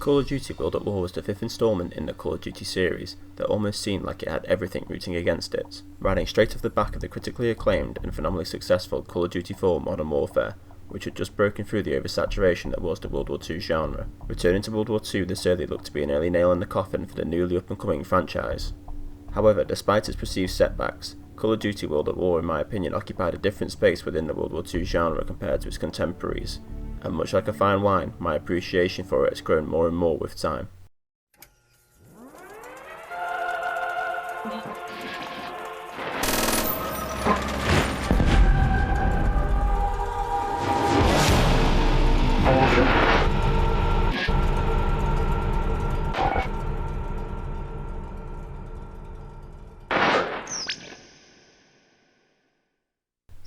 Call of Duty World at War was the fifth installment in the Call of Duty series that almost seemed like it had everything rooting against it, riding straight off the back of the critically acclaimed and phenomenally successful Call of Duty 4 Modern Warfare, which had just broken through the oversaturation that was the World War II genre. Returning to World War II this early looked to be an early nail in the coffin for the newly up-and-coming franchise. However, despite its perceived setbacks, Call of Duty World at War in my opinion occupied a different space within the World War II genre compared to its contemporaries, and much like a fine wine, my appreciation for it has grown more and more with time.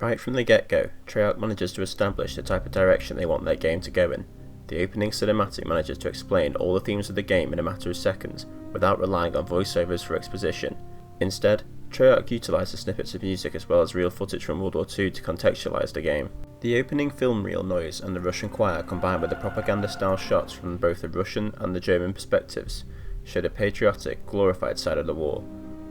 Right from the get-go, Treyarch manages to establish the type of direction they want their game to go in. The opening cinematic manages to explain all the themes of the game in a matter of seconds, without relying on voiceovers for exposition. Instead, Treyarch utilises snippets of music as well as real footage from World War II to contextualise the game. The opening film reel noise and the Russian choir combined with the propaganda-style shots from both the Russian and the German perspectives show the patriotic, glorified side of the war.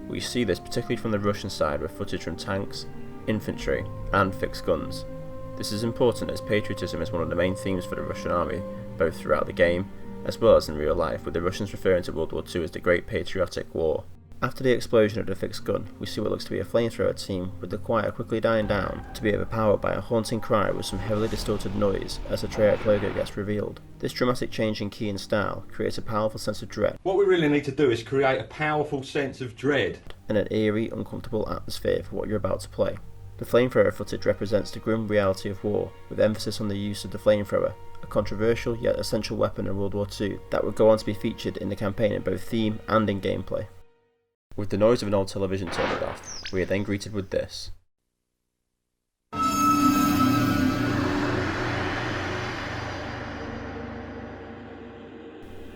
We see this particularly from the Russian side with footage from tanks, infantry, and fixed guns. This is important as patriotism is one of the main themes for the Russian army, both throughout the game, as well as in real life, with the Russians referring to World War II as the Great Patriotic War. After the explosion of the fixed gun, we see what looks to be a flamethrower team, with the choir quickly dying down, to be overpowered by a haunting cry with some heavily distorted noise as the Treyarch logo gets revealed. This dramatic change in key and style creates a powerful sense of dread. What we really need to do is create a powerful sense of dread And an eerie, uncomfortable atmosphere for what you're about to play. The flamethrower footage represents the grim reality of war, with emphasis on the use of the flamethrower, a controversial yet essential weapon in World War II that would go on to be featured in the campaign in both theme and in gameplay. With the noise of an old television turned off, we are then greeted with this.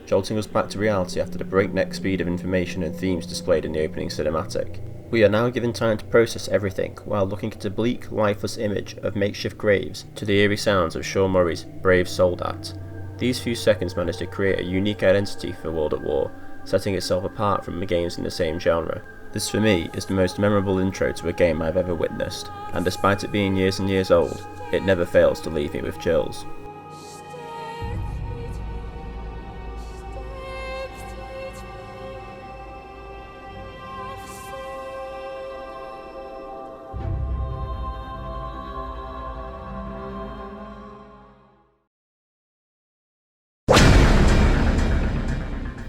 Jolting us back to reality after the breakneck speed of information and themes displayed in the opening cinematic. We are now given time to process everything while looking at a bleak, lifeless image of makeshift graves to the eerie sounds of Sean Murray's Brave Soldat. These few seconds manage to create a unique identity for World at War, setting itself apart from the games in the same genre. This for me is the most memorable intro to a game I've ever witnessed, and despite it being years and years old, it never fails to leave me with chills.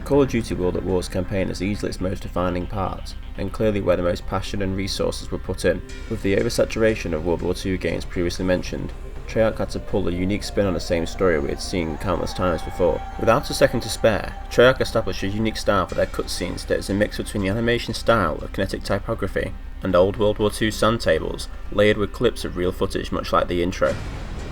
Call of Duty World at War's campaign is easily its most defining part, and clearly where the most passion and resources were put in. With the oversaturation of World War II games previously mentioned, Treyarch had to pull a unique spin on the same story we had seen countless times before. Without a second to spare, Treyarch established a unique style for their cutscenes that is a mix between the animation style of kinetic typography and old World War II sand tables, layered with clips of real footage much like the intro.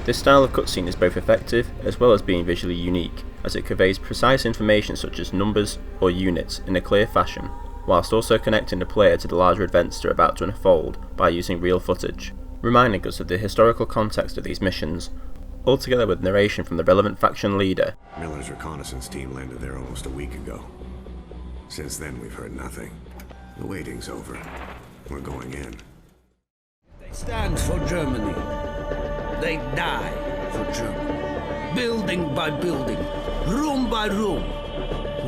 This style of cutscene is both effective as well as being visually unique, as it conveys precise information such as numbers or units in a clear fashion, whilst also connecting the player to the larger events that are about to unfold by using real footage, reminding us of the historical context of these missions, all together with narration from the relevant faction leader. Miller's reconnaissance team landed there almost a week ago. Since then we've heard nothing. The waiting's over. We're going in. They stand for Germany. They die for Germany. Building by building, room by room,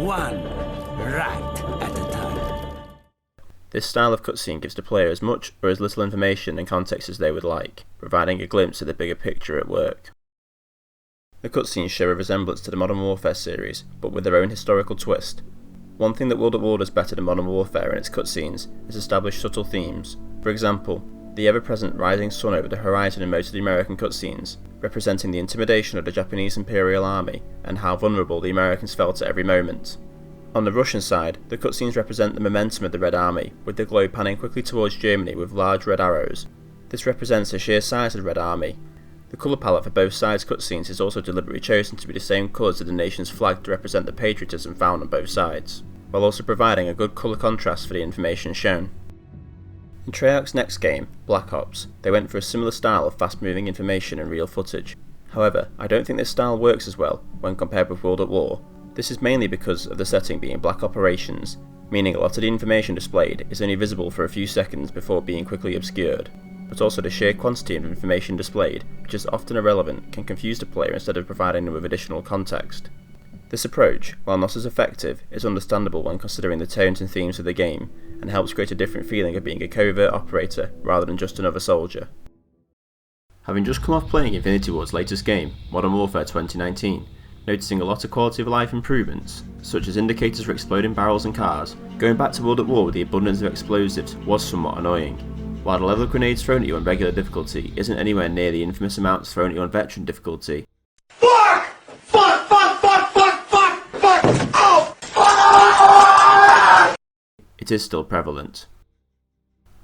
one right at a time. This style of cutscene gives the player as much or as little information and context as they would like, providing a glimpse of the bigger picture at work. The cutscenes show a resemblance to the Modern Warfare series, but with their own historical twist. One thing that World at War does better than Modern Warfare in its cutscenes is establish subtle themes. For example, the ever-present rising sun over the horizon in most of the American cutscenes, representing the intimidation of the Japanese Imperial Army and how vulnerable the Americans felt at every moment. On the Russian side, the cutscenes represent the momentum of the Red Army, with the globe panning quickly towards Germany with large red arrows. This represents the sheer size of the Red Army. The colour palette for both sides' cutscenes is also deliberately chosen to be the same colours as the nation's flag to represent the patriotism found on both sides, while also providing a good colour contrast for the information shown. In Treyarch's next game, Black Ops, they went for a similar style of fast-moving information and real footage. However, I don't think this style works as well when compared with World at War. This is mainly because of the setting being black operations, meaning a lot of the information displayed is only visible for a few seconds before being quickly obscured, but also the sheer quantity of information displayed, which is often irrelevant, can confuse the player instead of providing them with additional context. This approach, while not as effective, is understandable when considering the tones and themes of the game, and helps create a different feeling of being a covert operator rather than just another soldier. Having just come off playing Infinity Ward's latest game, Modern Warfare 2019, noticing a lot of quality of life improvements, such as indicators for exploding barrels and cars, going back to World at War with the abundance of explosives was somewhat annoying. While the level of grenades thrown at you on regular difficulty isn't anywhere near the infamous amounts thrown at you on veteran difficulty, it is still prevalent.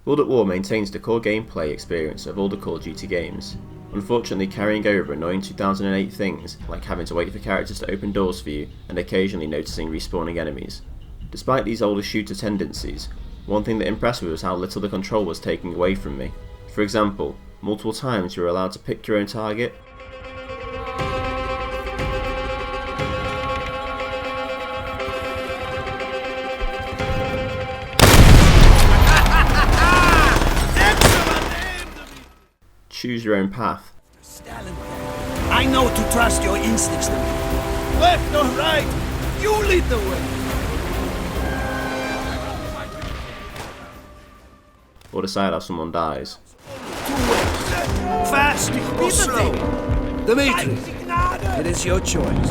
World at War maintains the core gameplay experience of all the Call of Duty games, unfortunately carrying over annoying 2008 things like having to wait for characters to open doors for you and occasionally noticing respawning enemies. Despite these older shooter tendencies, one thing that impressed me was how little the control was taking away from me. For example, multiple times you were allowed to pick your own target. Choose your own path. I know to trust your instincts. Left or right, you lead the way. Or decide how someone dies. Fast or slow. Dimitri, it is your choice.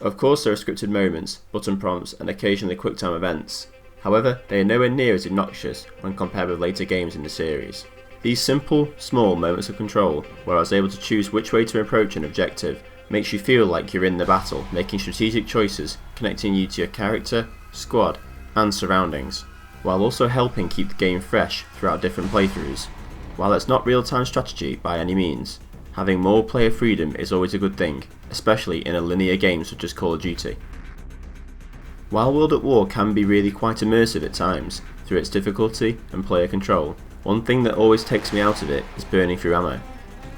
Of course there are scripted moments, button prompts and occasionally QuickTime events. However, they are nowhere near as obnoxious when compared with later games in the series. These simple, small moments of control, where I was able to choose which way to approach an objective, makes you feel like you're in the battle, making strategic choices, connecting you to your character, squad, and surroundings, while also helping keep the game fresh throughout different playthroughs. While it's not real-time strategy by any means, having more player freedom is always a good thing, especially in a linear game such as Call of Duty. While World at War can be really quite immersive at times, through its difficulty and player control, one thing that always takes me out of it is burning through ammo.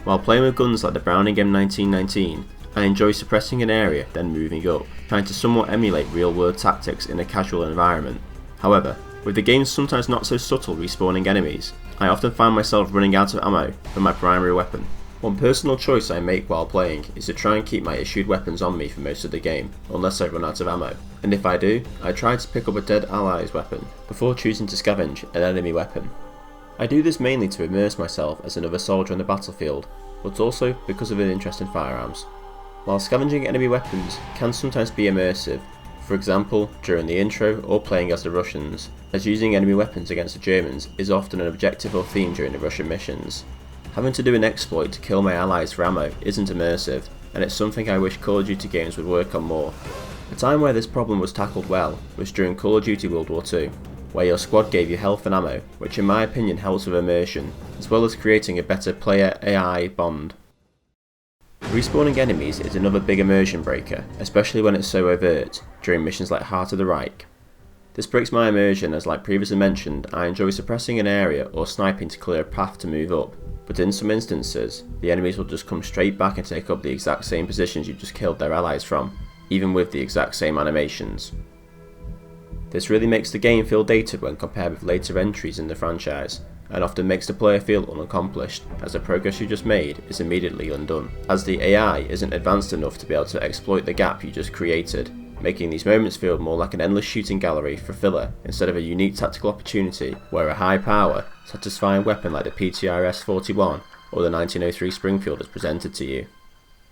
While playing with guns like the Browning M1919, I enjoy suppressing an area then moving up, trying to somewhat emulate real-world tactics in a casual environment. However, with the game's sometimes not so subtle respawning enemies, I often find myself running out of ammo for my primary weapon. One personal choice I make while playing is to try and keep my issued weapons on me for most of the game, unless I run out of ammo, and if I do, I try to pick up a dead ally's weapon before choosing to scavenge an enemy weapon. I do this mainly to immerse myself as another soldier on the battlefield, but also because of an interest in firearms. While scavenging enemy weapons can sometimes be immersive, for example during the intro or playing as the Russians, as using enemy weapons against the Germans is often an objective or theme during the Russian missions. Having to do an exploit to kill my allies for ammo isn't immersive, and it's something I wish Call of Duty games would work on more. A time where this problem was tackled well was during Call of Duty World War II, where your squad gave you health and ammo, which in my opinion helps with immersion, as well as creating a better player-AI bond. Respawning enemies is another big immersion breaker, especially when it's so overt, during missions like Heart of the Reich. This breaks my immersion as, like previously mentioned, I enjoy suppressing an area or sniping to clear a path to move up, but in some instances, the enemies will just come straight back and take up the exact same positions you just killed their allies from, even with the exact same animations. This really makes the game feel dated when compared with later entries in the franchise, and often makes the player feel unaccomplished, as the progress you just made is immediately undone, as the AI isn't advanced enough to be able to exploit the gap you just created, making these moments feel more like an endless shooting gallery for filler instead of a unique tactical opportunity where a high power, satisfying weapon like the PTRS-41 or the 1903 Springfield is presented to you.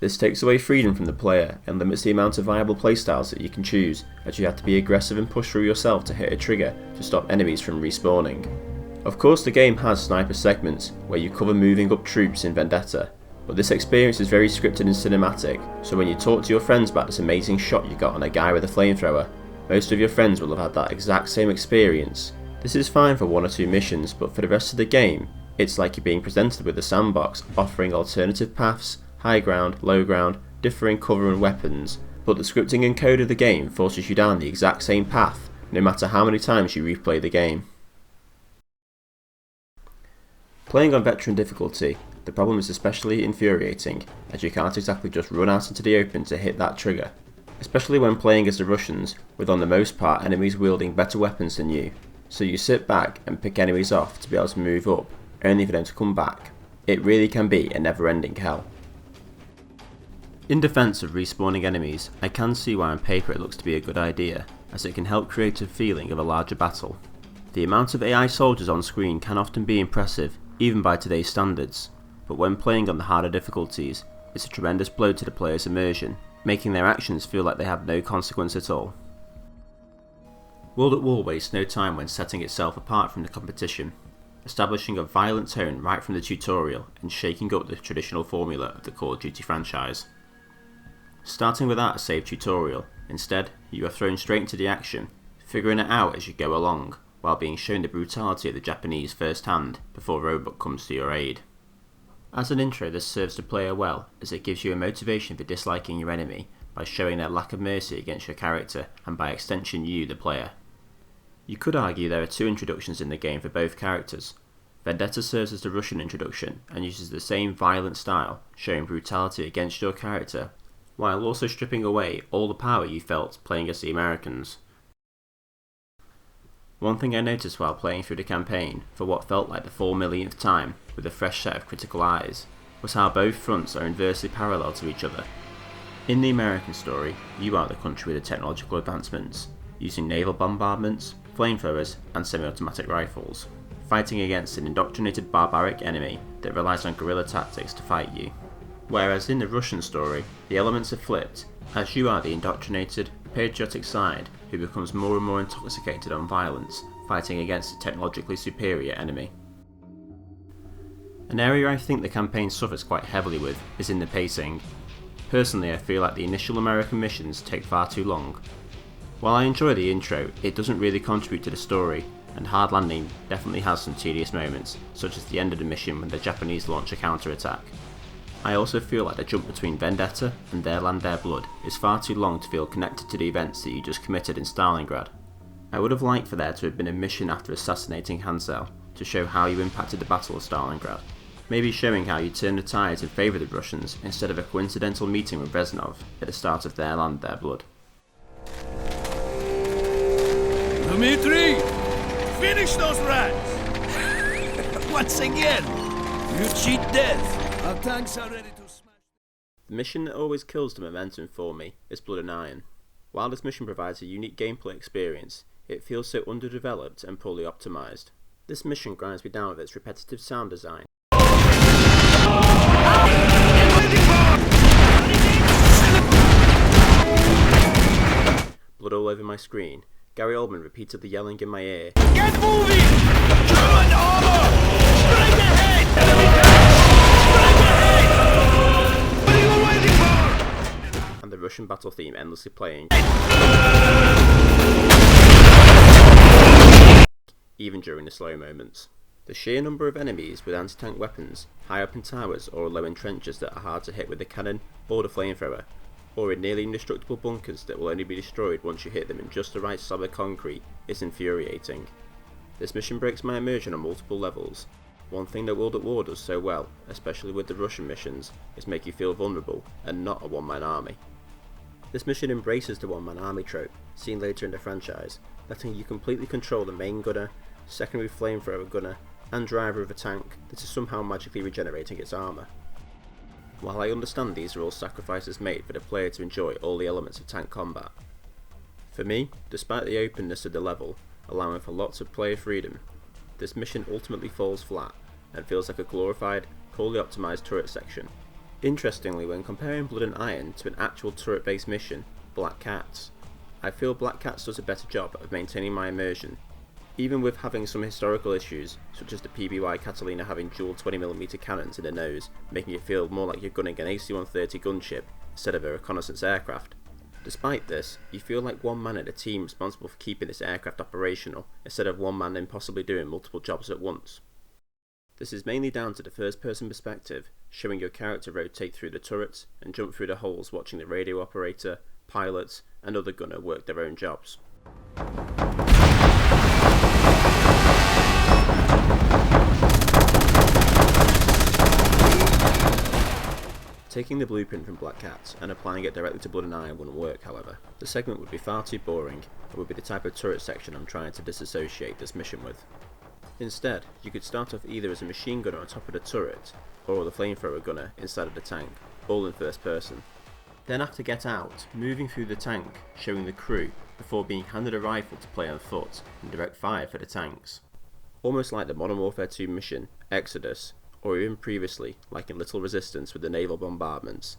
This takes away freedom from the player and limits the amount of viable playstyles that you can choose, as you have to be aggressive and push through yourself to hit a trigger to stop enemies from respawning. Of course the game has sniper segments where you cover moving up troops in Vendetta, but this experience is very scripted and cinematic, so when you talk to your friends about this amazing shot you got on a guy with a flamethrower, most of your friends will have had that exact same experience. This is fine for 1 or 2 missions, but for the rest of the game, it's like you're being presented with a sandbox offering alternative paths, high ground, low ground, differing cover and weapons, but the scripting and code of the game forces you down the exact same path, no matter how many times you replay the game. Playing on veteran difficulty, The problem is especially infuriating, as you can't exactly just run out into the open to hit that trigger, especially when playing as the Russians, with on the most part enemies wielding better weapons than you, so you sit back and pick enemies off to be able to move up, only for them to come back. It really can be a never-ending hell. In defence of respawning enemies, I can see why on paper it looks to be a good idea, as it can help create a feeling of a larger battle. The amount of AI soldiers on screen can often be impressive, even by today's standards, but when playing on the harder difficulties, it's a tremendous blow to the player's immersion, making their actions feel like they have no consequence at all. World at War wastes no time when setting itself apart from the competition, establishing a violent tone right from the tutorial and shaking up the traditional formula of the Call of Duty franchise. Starting without a saved tutorial, instead you are thrown straight into the action, figuring it out as you go along, while being shown the brutality of the Japanese firsthand before Robot comes to your aid. As an intro, this serves the player well, as it gives you a motivation for disliking your enemy by showing their lack of mercy against your character and by extension you, the player. You could argue there are two introductions in the game for both characters. Vendetta serves as the Russian introduction and uses the same violent style, showing brutality against your character, while also stripping away all the power you felt playing as the Americans. One thing I noticed while playing through the campaign, for what felt like the 4 millionth time, with a fresh set of critical eyes, was how both fronts are inversely parallel to each other. In the American story, you are the country with the technological advancements, using naval bombardments, flamethrowers and semi-automatic rifles, fighting against an indoctrinated barbaric enemy that relies on guerrilla tactics to fight you. Whereas in the Russian story, the elements are flipped, as you are the indoctrinated, patriotic side who becomes more and more intoxicated on violence, fighting against a technologically superior enemy. An area I think the campaign suffers quite heavily with is in the pacing. Personally, I feel like the initial American missions take far too long. While I enjoy the intro, it doesn't really contribute to the story, and Hard Landing definitely has some tedious moments, such as the end of the mission when the Japanese launch a counter-attack. I also feel like the jump between Vendetta and Their Land Their Blood is far too long to feel connected to the events that you just committed in Stalingrad. I would have liked for there to have been a mission after assassinating Hansel to show how you impacted the Battle of Stalingrad, maybe showing how you turned the tides in favour of the Russians instead of a coincidental meeting with Reznov at the start of Their Land Their Blood. Dmitri! Finish those rats! Once again, you cheat death. Our tanks are ready to smash. The mission that always kills the momentum for me is Blood and Iron. While this mission provides a unique gameplay experience, it feels so underdeveloped and poorly optimised. This mission grinds me down with its repetitive sound design. Blood all over my screen, Gary Oldman repeatedly yelling in my ear, "Get moving! German armor! Strike ahead! Enemy down! What are you waiting for?" And the Russian battle theme endlessly playing, even during the slow moments. The sheer number of enemies with anti-tank weapons, high up in towers or low in trenches that are hard to hit with a cannon or the flamethrower, or in nearly indestructible bunkers that will only be destroyed once you hit them in just the right solid concrete, is infuriating. This mission breaks my immersion on multiple levels. One thing that World at War does so well, especially with the Russian missions, is make you feel vulnerable and not a one-man army. This mission embraces the one-man army trope, seen later in the franchise, letting you completely control the main gunner, secondary flamethrower gunner, and driver of a tank that is somehow magically regenerating its armour. While I understand these are all sacrifices made for the player to enjoy all the elements of tank combat, for me, despite the openness of the level, allowing for lots of player freedom, this mission ultimately falls flat and feels like a glorified, poorly optimised turret section. Interestingly, when comparing Blood and Iron to an actual turret-based mission, Black Cats, I feel Black Cats does a better job of maintaining my immersion, even with having some historical issues, such as the PBY Catalina having dual 20mm cannons in the nose, making it feel more like you're gunning an AC-130 gunship instead of a reconnaissance aircraft. Despite this, you feel like one man in a team responsible for keeping this aircraft operational, instead of one man impossibly doing multiple jobs at once. This is mainly down to the first-person perspective, showing your character rotate through the turrets and jump through the holes watching the radio operator, pilots and other gunner work their own jobs. Taking the blueprint from Black Cat and applying it directly to Blood and Iron wouldn't work, however. The segment would be far too boring and would be the type of turret section I'm trying to disassociate this mission with. Instead, you could start off either as a machine gunner on top of the turret, or with a flamethrower gunner inside of the tank, all in first person. Then after Get Out, moving through the tank, showing the crew, before being handed a rifle to play on foot and direct fire for the tanks. Almost like the Modern Warfare 2 mission, Exodus, or even previously, like in Little Resistance with the naval bombardments.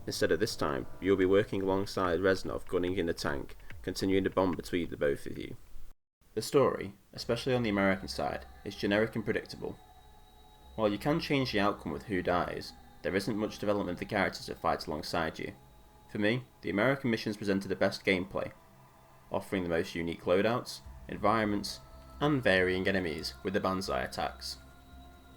Instead of this time, you'll be working alongside Reznov gunning in the tank, continuing the bond between the both of you. The story, especially on the American side, is generic and predictable. While you can change the outcome with who dies, there isn't much development of the characters that fight alongside you. For me, the American missions presented the best gameplay, offering the most unique loadouts, environments, and varying enemies with the Banzai attacks.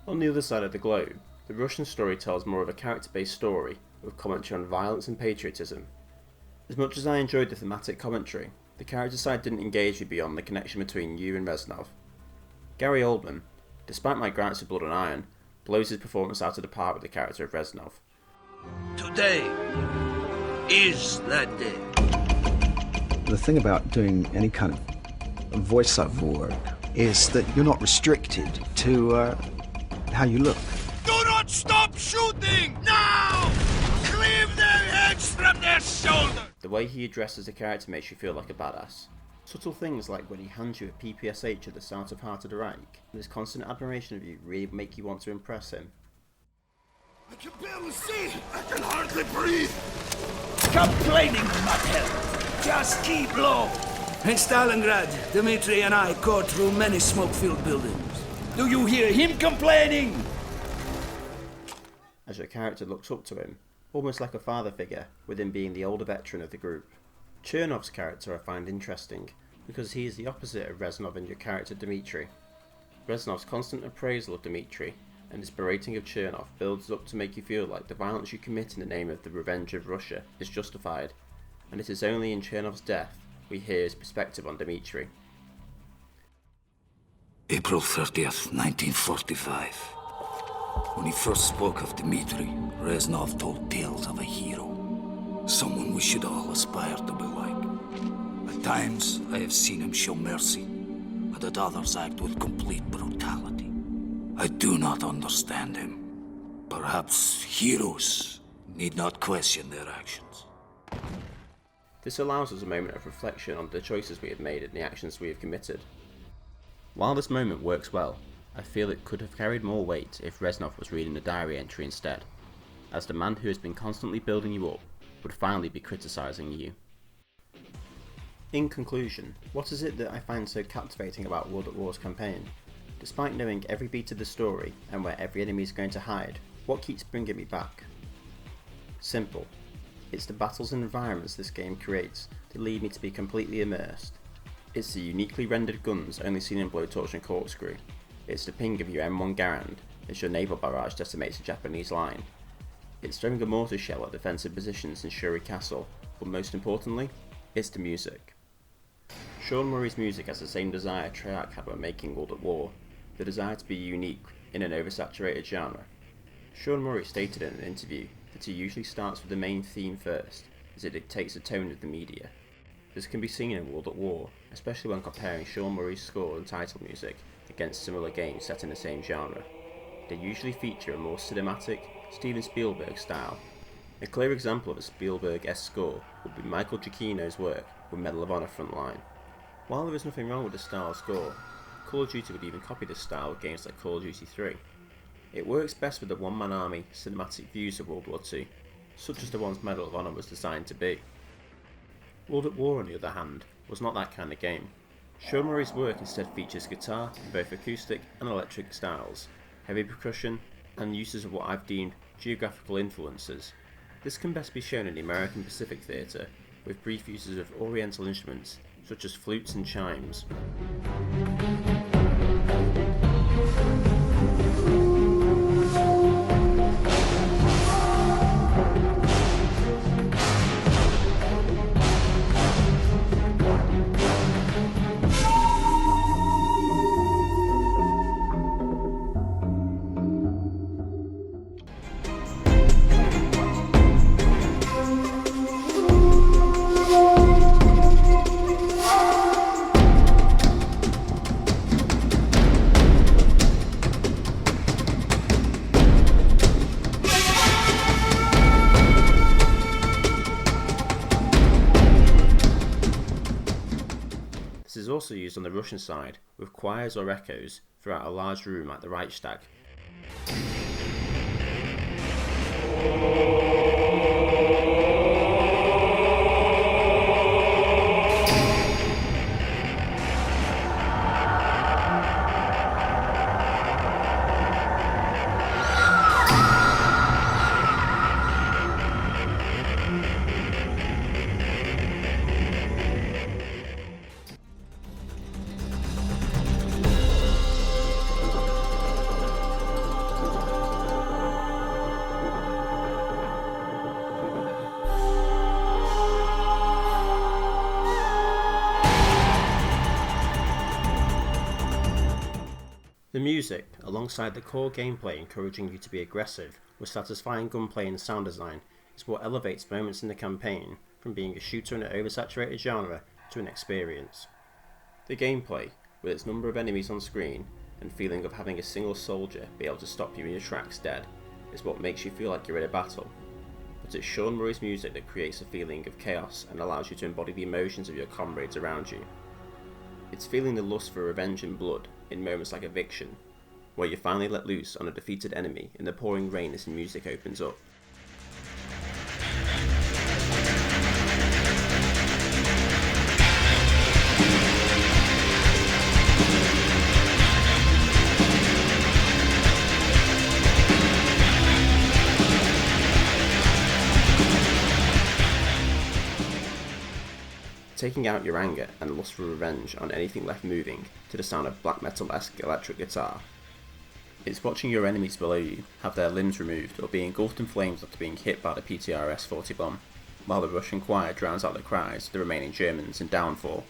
On the other side of the globe, the Russian story tells more of a character-based story with commentary on violence and patriotism. As much as I enjoyed the thematic commentary, the character side didn't engage me beyond the connection between you and Reznov. Gary Oldman, despite my gripes with Blood and Iron, blows his performance out of the park with the character of Reznov. Today is that day. The thing about doing any kind of voiceover work is that you're not restricted to how you look. Do not stop shooting! Now! Cleave their heads from their shoulders! The way he addresses the character makes you feel like a badass. Subtle things like when he hands you a PPSH at the start of Heart of the Reich, and his constant admiration of you really make you want to impress him. I can barely see! I can hardly breathe! Complaining will not help. Just keep low. In Stalingrad, Dmitri and I go through many smoke-filled buildings. Do you hear him complaining? As your character looks up to him, almost like a father figure, with him being the older veteran of the group. Chernov's character I find interesting, because he is the opposite of Reznov and your character Dmitri. Reznov's constant appraisal of Dmitri and his berating of Chernov builds up to make you feel like the violence you commit in the name of the revenge of Russia is justified, and it is only in Chernov's death we hear his perspective on Dmitri. April 30th, 1945. When he first spoke of Dmitri, Reznov told tales of a hero. Someone we should all aspire to be like. At times, I have seen him show mercy, but at others act with complete brutality. I do not understand him. Perhaps heroes need not question their actions. This allows us a moment of reflection on the choices we have made and the actions we have committed. While this moment works well, I feel it could have carried more weight if Reznov was reading the diary entry instead, as the man who has been constantly building you up would finally be criticising you. In conclusion, what is it that I find so captivating about World at War's campaign? Despite knowing every beat of the story and where every enemy is going to hide, what keeps bringing me back? Simple. It's the battles and environments this game creates that lead me to be completely immersed. It's the uniquely rendered guns only seen in Blowtorch and Corkscrew. It's the ping of your M1 Garand as your naval barrage decimates a Japanese line. It's throwing a mortar shell at defensive positions in Shuri Castle, but most importantly, it's the music. Sean Murray's music has the same desire Treyarch had when making World at War, the desire to be unique in an oversaturated genre. Sean Murray stated in an interview that he usually starts with the main theme first, as it dictates the tone of the media. This can be seen in World at War, especially when comparing Sean Murray's score and title music against similar games set in the same genre. They usually feature a more cinematic, Steven Spielberg style. A clear example of a Spielberg-esque score would be Michael Giacchino's work with Medal of Honor Frontline. While there is nothing wrong with the style score, Call of Duty would even copy this style with games like Call of Duty 3. It works best with the one-man army cinematic views of World War II, such as the ones Medal of Honor was designed to be. World at War, on the other hand, was not that kind of game. Sean Murray's work instead features guitar in both acoustic and electric styles, heavy percussion, and uses of what I've deemed geographical influences. This can best be shown in the American Pacific Theatre, with brief uses of oriental instruments such as flutes and chimes. also used on the Russian side, with choirs or echoes throughout a large room like the Reichstag. The music, alongside the core gameplay encouraging you to be aggressive, with satisfying gunplay and sound design, is what elevates moments in the campaign from being a shooter in an oversaturated genre to an experience. The gameplay, with its number of enemies on screen, and feeling of having a single soldier be able to stop you in your tracks dead, is what makes you feel like you're in a battle. But it's Sean Murray's music that creates a feeling of chaos and allows you to embody the emotions of your comrades around you. It's feeling the lust for revenge and blood in moments like Eviction, where you finally let loose on a defeated enemy in the pouring rain as the music opens up. Taking out your anger and lust for revenge on anything left moving to the sound of black metal-esque electric guitar. It's watching your enemies below you have their limbs removed or be engulfed in flames after being hit by the PTRS-40 bomb, while the Russian choir drowns out the cries of the remaining Germans in downfall.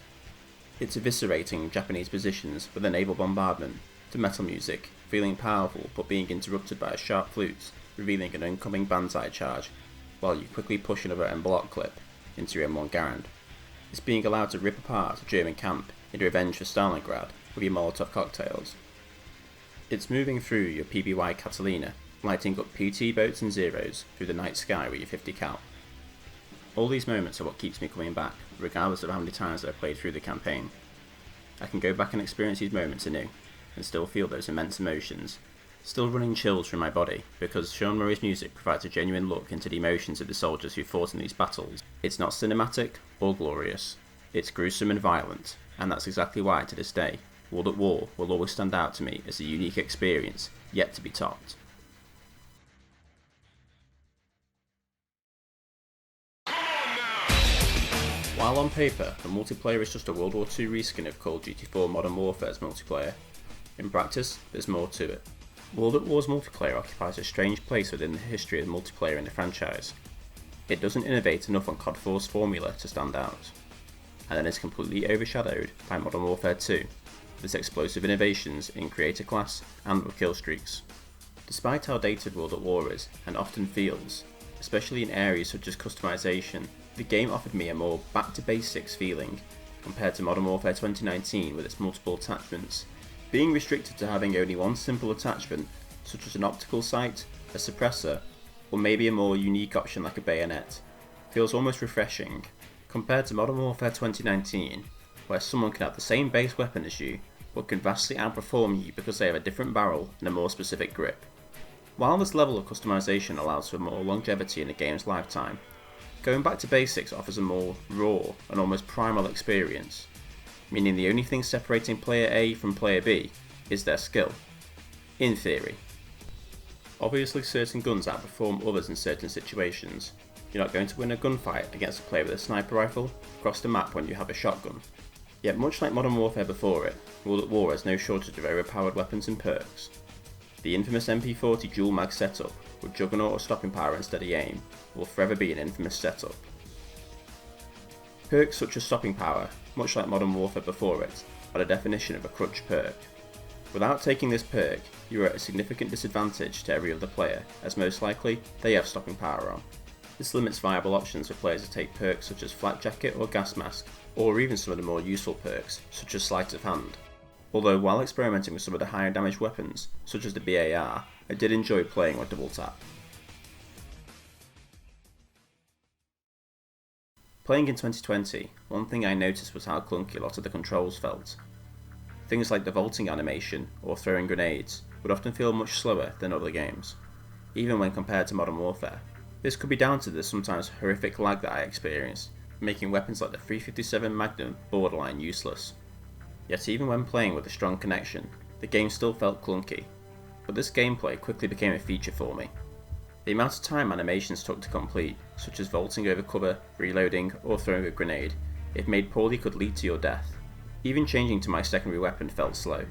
It's eviscerating Japanese positions with a naval bombardment, to metal music, feeling powerful but being interrupted by a sharp flute, revealing an incoming banzai charge, while you quickly push another en-bloc clip into your M1 Garand. It's being allowed to rip apart a German camp in revenge for Stalingrad with your Molotov cocktails. It's moving through your PBY Catalina, lighting up PT boats and zeros through the night sky with your 50 cal. All these moments are what keeps me coming back, regardless of how many times I've played through the campaign. I can go back and experience these moments anew, and still feel those immense emotions, still running chills through my body, because Sean Murray's music provides a genuine look into the emotions of the soldiers who fought in these battles. It's not cinematic or glorious, it's gruesome and violent, and that's exactly why, to this day, World at War will always stand out to me as a unique experience yet to be topped. While on paper, the multiplayer is just a World War II reskin of Call of Duty 4 Modern Warfare's multiplayer, in practice, there's more to it. World at War's multiplayer occupies a strange place within the history of multiplayer in the franchise. It doesn't innovate enough on COD 4's formula to stand out, and then is completely overshadowed by Modern Warfare 2, with its explosive innovations in creator class and with kill streaks. Despite how dated World at War is, and often feels, especially in areas such as customization, the game offered me a more back to basics feeling compared to Modern Warfare 2019 with its multiple attachments. Being restricted to having only one simple attachment, such as an optical sight, a suppressor, or maybe a more unique option like a bayonet, feels almost refreshing, compared to Modern Warfare 2019, where someone can have the same base weapon as you, but can vastly outperform you because they have a different barrel and a more specific grip. While this level of customization allows for more longevity in the game's lifetime, going back to basics offers a more raw and almost primal experience, meaning the only thing separating player A from player B is their skill, in theory. Obviously certain guns outperform others in certain situations. You're not going to win a gunfight against a player with a sniper rifle across the map when you have a shotgun. Yet much like Modern Warfare before it, World at War has no shortage of overpowered weapons and perks. The infamous MP40 dual mag setup, with Juggernaut or stopping power and steady aim, will forever be an infamous setup. Perks such as stopping power, much like Modern Warfare before it, are the definition of a crutch perk. Without taking this perk, you are at a significant disadvantage to every other player, as most likely, they have stopping power on. This limits viable options for players to take perks such as Flak Jacket or Gas Mask, or even some of the more useful perks, such as Sleight of Hand. Although while experimenting with some of the higher damage weapons, such as the BAR, I did enjoy playing with Double Tap. Playing in 2020, one thing I noticed was how clunky a lot of the controls felt. Things like the vaulting animation or throwing grenades would often feel much slower than other games, even when compared to Modern Warfare. This could be down to the sometimes horrific lag that I experienced, making weapons like the 357 Magnum borderline useless. Yet even when playing with a strong connection, the game still felt clunky, but this gameplay quickly became a feature for me. The amount of time animations took to complete, such as vaulting over cover, reloading, or throwing a grenade, if made poorly could lead to your death. Even changing to my secondary weapon felt slow.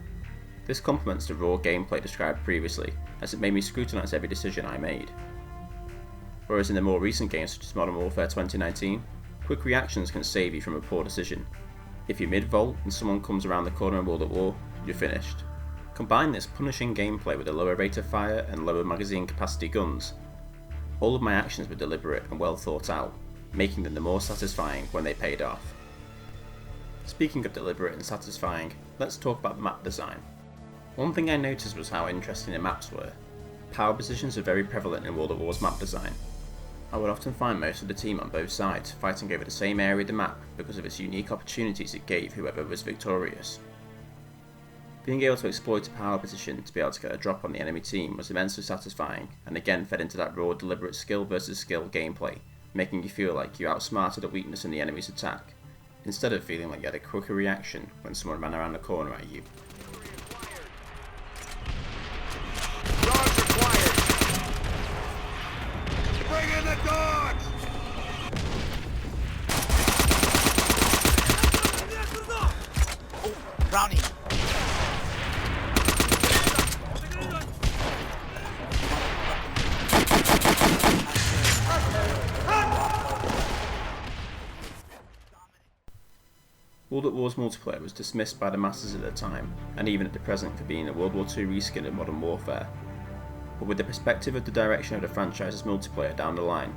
This complements the raw gameplay described previously, as it made me scrutinise every decision I made. Whereas in the more recent games such as Modern Warfare 2019, quick reactions can save you from a poor decision. If you're mid-vault and someone comes around the corner in World at War, you're finished. Combine this punishing gameplay with a lower rate of fire and lower magazine capacity guns. All of my actions were deliberate and well thought out, making them the more satisfying when they paid off. Speaking of deliberate and satisfying, let's talk about the map design. One thing I noticed was how interesting the maps were. Power positions are very prevalent in World at War's map design. I would often find most of the team on both sides fighting over the same area of the map because of its unique opportunities it gave whoever was victorious. Being able to exploit a power position to be able to get a drop on the enemy team was immensely satisfying, and again fed into that raw deliberate skill versus skill gameplay, making you feel like you outsmarted a weakness in the enemy's attack, instead of feeling like you had a quicker reaction when someone ran around the corner at you. Dogs required! Bring in the dogs! Oh, Brownie! World at War's multiplayer was dismissed by the masses at the time, and even at the present, for being a World War II reskin of Modern Warfare. But with the perspective of the direction of the franchise's multiplayer down the line,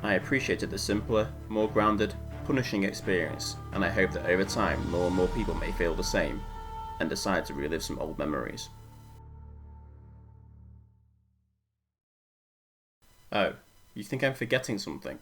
I appreciated the simpler, more grounded, punishing experience, and I hope that over time more and more people may feel the same, and decide to relive some old memories. Oh, you think I'm forgetting something?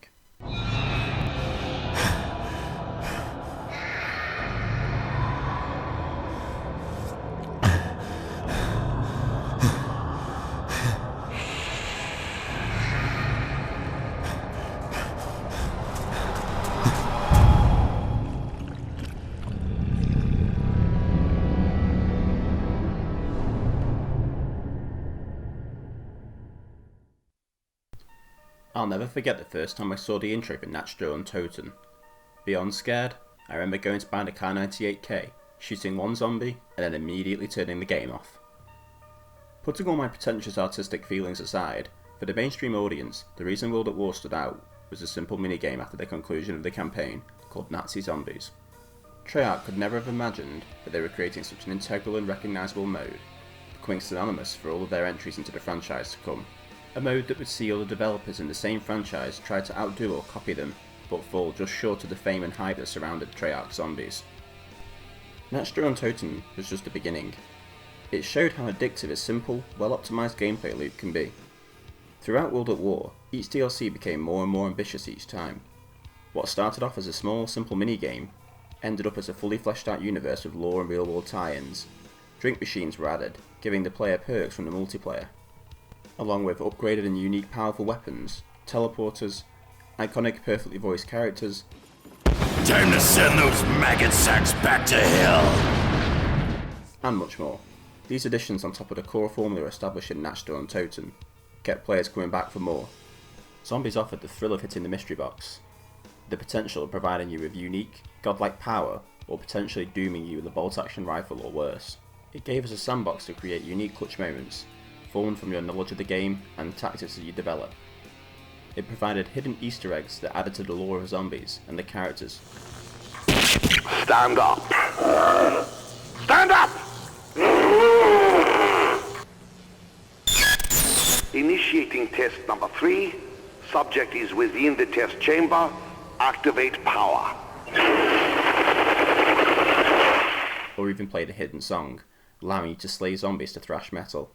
I'll never forget the first time I saw the intro for Untitled. Beyond scared, I remember going to buy the Kar 98K, shooting one zombie, and then immediately turning the game off. Putting all my pretentious artistic feelings aside, for the mainstream audience, the reason World at War stood out was a simple minigame after the conclusion of the campaign called Nazi Zombies. Treyarch could never have imagined that they were creating such an integral and recognisable mode, becoming synonymous for all of their entries into the franchise to come. A mode that would see other developers in the same franchise try to outdo or copy them, but fall just short of the fame and hype that surrounded Treyarch Zombies. Untitled was just the beginning. It showed how addictive a simple, well-optimised gameplay loop can be. Throughout World at War, each DLC became more and more ambitious each time. What started off as a small, simple minigame ended up as a fully fleshed out universe with lore and real-world tie-ins. Drink machines were added, giving the player perks from the multiplayer, along with upgraded and unique powerful weapons, teleporters, iconic perfectly voiced characters, Time to send those maggot sacks back to hell! and much more. These additions on top of the core formula established in Untitled kept players coming back for more. Zombies offered the thrill of hitting the mystery box, the potential of providing you with unique, godlike power, or potentially dooming you with a bolt-action rifle or worse. It gave us a sandbox to create unique clutch moments, formed from your knowledge of the game and the tactics that you develop. It provided hidden Easter eggs that added to the lore of zombies and the characters. Stand up! Stand up! Initiating test number 3. Subject is within the test chamber. Activate power. Or even play the hidden song, allowing you to slay zombies to thrash metal.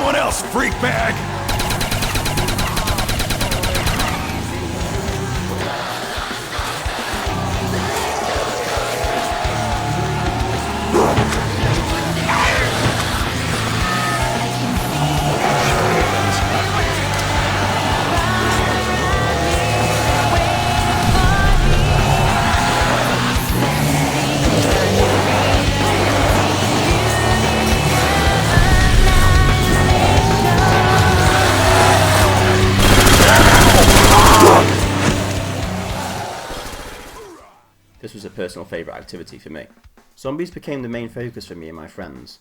someone else, freak bag! This was a personal favourite activity for me. Zombies became the main focus for me and my friends,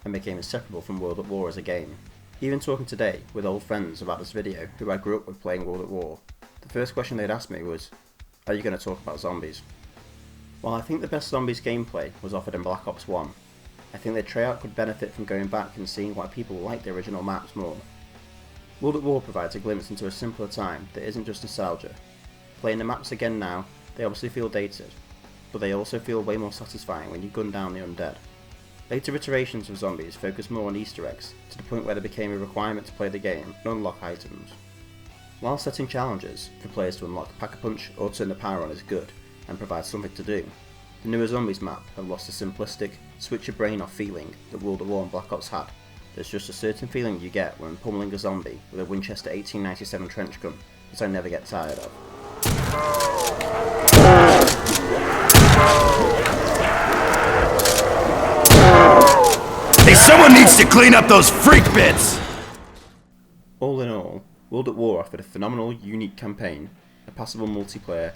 and became inseparable from World at War as a game. Even talking today with old friends about this video who I grew up with playing World at War, the first question they'd ask me was, are you going to talk about zombies? While I think the best zombies gameplay was offered in Black Ops 1, I think that Treyarch could benefit from going back and seeing why people like the original maps more. World at War provides a glimpse into a simpler time that isn't just nostalgia. Playing the maps again now, they obviously feel dated, but they also feel way more satisfying when you gun down the undead. Later iterations of zombies focus more on Easter eggs, to the point where they became a requirement to play the game and unlock items. While setting challenges for players to unlock Pack-a-Punch or turn the power on is good, and provides something to do, the newer Zombies map have lost the simplistic, switch your brain off feeling that World at War and Black Ops had. There's just a certain feeling you get when pummeling a zombie with a Winchester 1897 trench gun that I never get tired of. Hey, someone needs to clean up those freak bits! All in all, World at War offered a phenomenal, unique campaign, a passable multiplayer,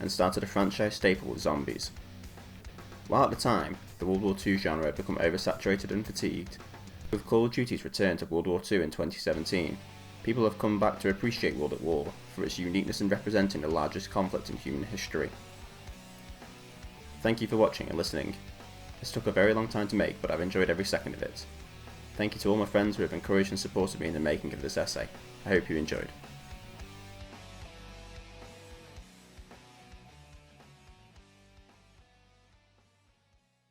and started a franchise staple with zombies. While at the time, the World War II genre had become oversaturated and fatigued, with Call of Duty's return to World War II in 2017, people have come back to appreciate World at War for its uniqueness in representing the largest conflict in human history. Thank you for watching and listening. This took a very long time to make, but I've enjoyed every second of it. Thank you to all my friends who have encouraged and supported me in the making of this essay. I hope you enjoyed.